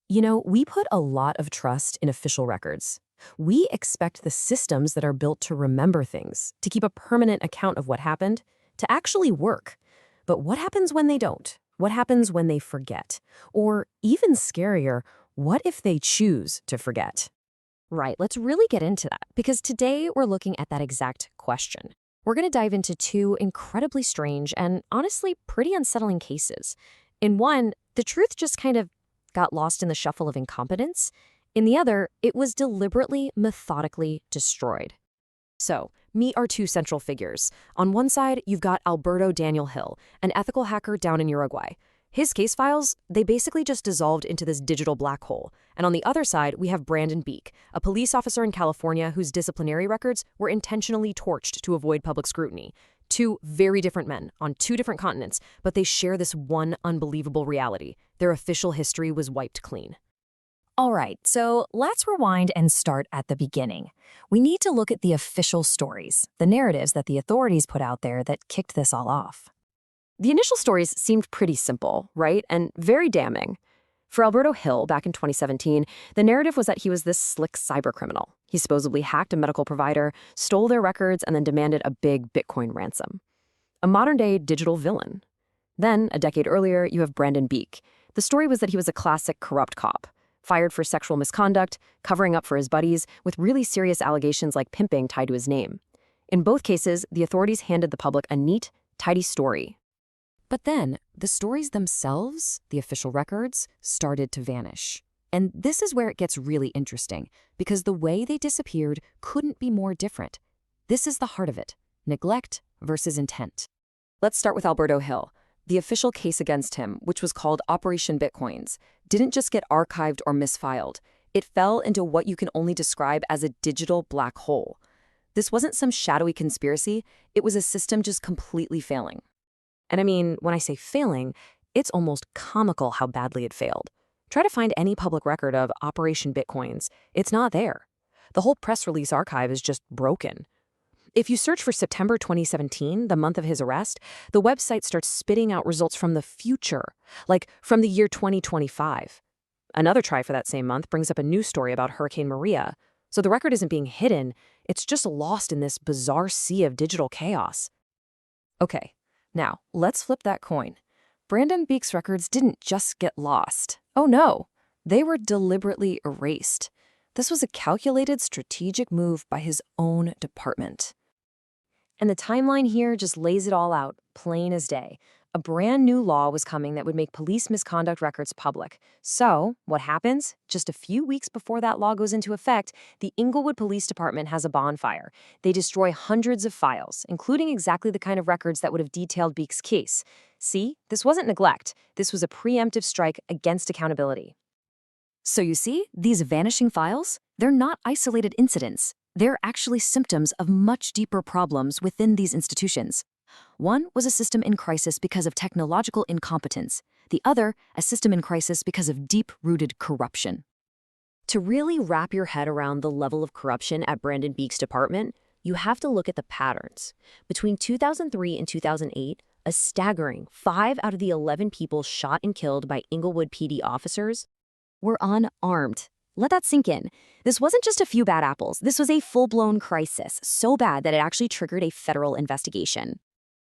We put a lot of trust in official records. We expect the systems that are built to remember things, to keep a permanent account of what happened, to actually work. But what happens when they don't? What happens when they forget? Or even scarier, what if they choose to forget? Right, let's really get into that because today we're looking at that exact question. We're going to dive into two incredibly strange and honestly pretty unsettling cases. In one, the truth just kind of got lost in the shuffle of incompetence. In the other, it was deliberately, methodically destroyed. So, meet our two central figures. On one side, you've got Alberto Daniel Hill, an ethical hacker down in Uruguay. His case files, they basically just dissolved into this digital black hole. And on the other side, we have Brandon Beak, a police officer in California whose disciplinary records were intentionally torched to avoid public scrutiny. Two very different men on two different continents, but they share this one unbelievable reality. Their official history was wiped clean. All right, so let's rewind and start at the beginning. We need to look at the official stories, the narratives that the authorities put out there that kicked this all off. The initial stories seemed pretty simple, right? And very damning. For Alberto Hill, back in 2017, the narrative was that he was this slick cybercriminal. He supposedly hacked a medical provider, stole their records, and then demanded a big Bitcoin ransom. A modern-day digital villain. Then, a decade earlier, you have Brandon Beak. The story was that he was a classic corrupt cop, fired for sexual misconduct, covering up for his buddies, with really serious allegations like pimping tied to his name. In both cases, the authorities handed the public a neat, tidy story. But then, the stories themselves, the official records, started to vanish. And this is where it gets really interesting, because the way they disappeared couldn't be more different. This is the heart of it: neglect versus intent. Let's start with Alberto Hill. The official case against him, which was called Operation Bitcoins, didn't just get archived or misfiled. It fell into what you can only describe as a digital black hole. This wasn't some shadowy conspiracy, it was a system just completely failing. And I mean, when I say failing, it's almost comical how badly it failed. Try to find any public record of Operation Bitcoins. It's not there. The whole press release archive is just broken. If you search for September 2017, the month of his arrest, the website starts spitting out results from the future, like from the year 2025. Another try for that same month brings up a news story about Hurricane Maria. So the record isn't being hidden, it's just lost in this bizarre sea of digital chaos. Okay. Now, let's flip that coin. Brandon Beak's records didn't just get lost. Oh no, they were deliberately erased. This was a calculated, strategic move by his own department. And the timeline here just lays it all out, plain as day. A brand new law was coming that would make police misconduct records public. So, what happens? Just a few weeks before that law goes into effect, the Inglewood Police Department has a bonfire. They destroy hundreds of files, including exactly the kind of records that would have detailed Beak's case. See, this wasn't neglect. This was a preemptive strike against accountability. So you see, these vanishing files, they're not isolated incidents. They're actually symptoms of much deeper problems within these institutions. One was a system in crisis because of technological incompetence. The other, a system in crisis because of deep-rooted corruption. To really wrap your head around the level of corruption at Brandon Beak's department, you have to look at the patterns. Between 2003 and 2008, a staggering 5 out of the 11 people shot and killed by Inglewood PD officers were unarmed. Let that sink in. This wasn't just a few bad apples. This was a full-blown crisis, so bad that it actually triggered a federal investigation.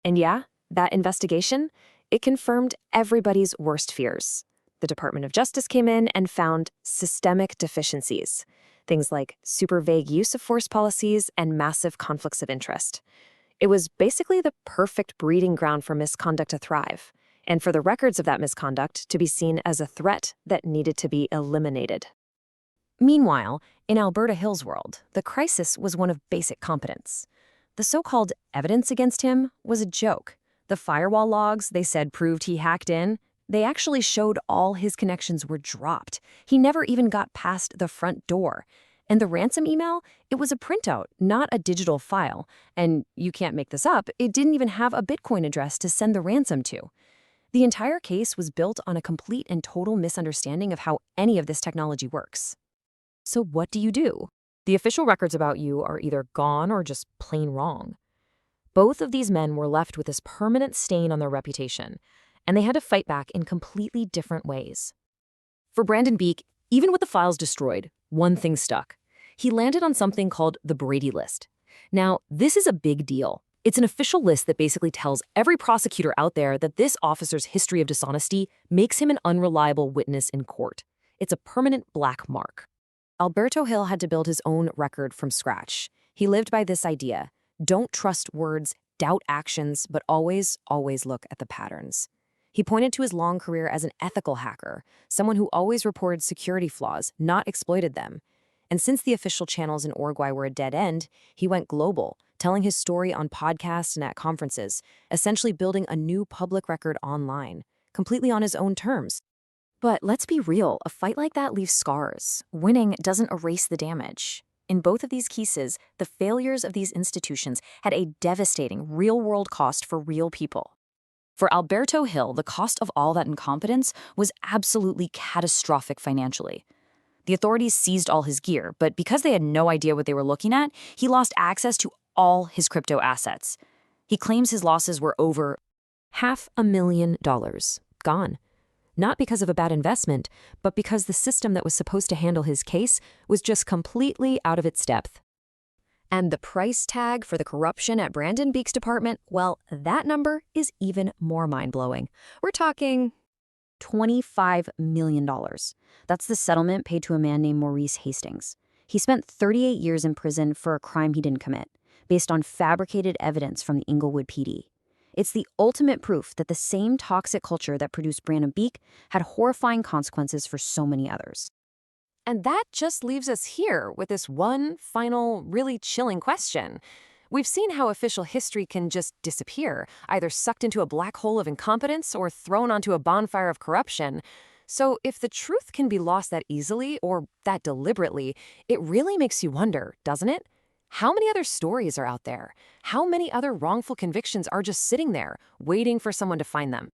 And yeah, that investigation, it confirmed everybody's worst fears. The Department of Justice came in and found systemic deficiencies. Things like super vague use of force policies and massive conflicts of interest. It was basically the perfect breeding ground for misconduct to thrive, and for the records of that misconduct to be seen as a threat that needed to be eliminated. Meanwhile, in Alberta Hill's world, the crisis was one of basic competence. The so-called evidence against him was a joke. The firewall logs they said proved he hacked in, they actually showed all his connections were dropped. He never even got past the front door. And the ransom email, it was a printout, not a digital file. And you can't make this up, it didn't even have a Bitcoin address to send the ransom to. The entire case was built on a complete and total misunderstanding of how any of this technology works. So what do? The official records about you are either gone or just plain wrong. Both of these men were left with this permanent stain on their reputation, and they had to fight back in completely different ways. For Brandon Beak, even with the files destroyed, one thing stuck. He landed on something called the Brady List. Now, this is a big deal. It's an official list that basically tells every prosecutor out there that this officer's history of dishonesty makes him an unreliable witness in court. It's a permanent black mark. Alberto Hill had to build his own record from scratch. He lived by this idea: don't trust words, doubt actions, but always look at the patterns. He pointed to his long career as an ethical hacker, someone who always reported security flaws, not exploited them. And since the official channels in Uruguay were a dead end, he went global, telling his story on podcasts and at conferences, essentially building a new public record online, completely on his own terms. But let's be real, a fight like that leaves scars. Winning doesn't erase the damage. In both of these cases, the failures of these institutions had a devastating real-world cost for real people. For Alberto Hill, the cost of all that incompetence was absolutely catastrophic financially. The authorities seized all his gear, but because they had no idea what they were looking at, he lost access to all his crypto assets. He claims his losses were over $500,000 gone. Not because of a bad investment, but because the system that was supposed to handle his case was just completely out of its depth. And the price tag for the corruption at Brandon Beak's department, well, that number is even more mind-blowing. We're talking $25 million. That's the settlement paid to a man named Maurice Hastings. He spent 38 years in prison for a crime he didn't commit, based on fabricated evidence from the Inglewood PD. It's the ultimate proof that the same toxic culture that produced Brandon Beak had horrifying consequences for so many others. And that just leaves us here with this one final, really chilling question. We've seen how official history can just disappear, either sucked into a black hole of incompetence or thrown onto a bonfire of corruption. So if the truth can be lost that easily or that deliberately, it really makes you wonder, doesn't it? How many other stories are out there? How many other wrongful convictions are just sitting there, waiting for someone to find them?